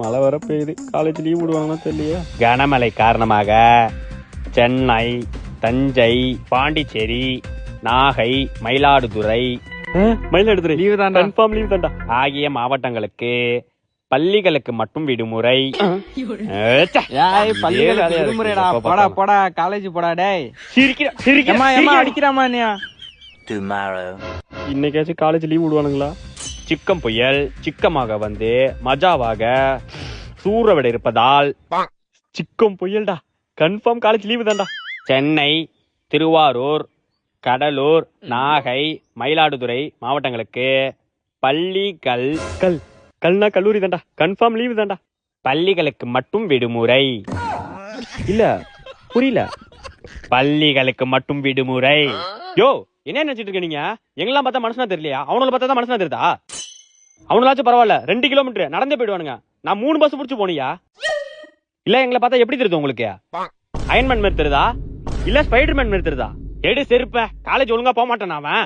மழை வர பெய்யுது, காலேஜ் லீவ் விடுவாங்கன்னா தெரியலையே. கனமழை காரணமாக சென்னை, தஞ்சை, பாண்டிச்சேரி, நாகை, மயிலாடுதுறை லீவு தான், கன்ஃபார்ம் லீவ் தான்டா ஆகிய மாவட்டங்களுக்கு பள்ளிகளுக்கு மட்டும் விடுமுறை. விடுமுறைடா, போடா போடா காலேஜ் போடா. டேய் அடிக்கிறாமா நீ? இன்னைக்காச்சும் காலேஜ் லீவ் விடுவானுங்களா? சிக்கம் புயல் சிக்கமாக வந்து மஜாவாக சூறவிட இருப்பதால் சிக்கம் புயல்டா, கன்ஃபார்ம் காலேஜ் லீவு தான்டா. சென்னை, திருவாரூர், கடலூர், நாகை, மயிலாடுதுறை மாவட்டங்களுக்கு பள்ளிகள் கல்னா கல்லூரி தான்டா, கன்ஃபார்ம் லீவு தான்டா. பள்ளிகளுக்கு மட்டும் விடுமுறை. இல்ல புரியல. பள்ளிகளுக்கு மட்டும் விடுமுறை. யோ என்ன நினைச்சிட்டு இருக்க நீங்க? எங்கெல்லாம் பார்த்தா மனுஷனா தெரியலையா? அவனால பார்த்தா தான் மனுஷனா தெரியுதா? அவனாச்சும் பரவாயில்ல, 2 கிலோமீட்டர் நடந்தே போயிடுவானுங்க. நான் 3 பஸ் பிடிச்சு போனியா? இல்ல எங்களை பார்த்தா எப்படி தெரியுது உங்களுக்கு? அயன்மேன் மாதிரி தெரியுதா இல்ல ஸ்பைடர்மேன் மாதிரி தெரியுதா? எடு செருப்ப, காலேஜ் ஒழுங்கா போக மாட்டேன் அவன்.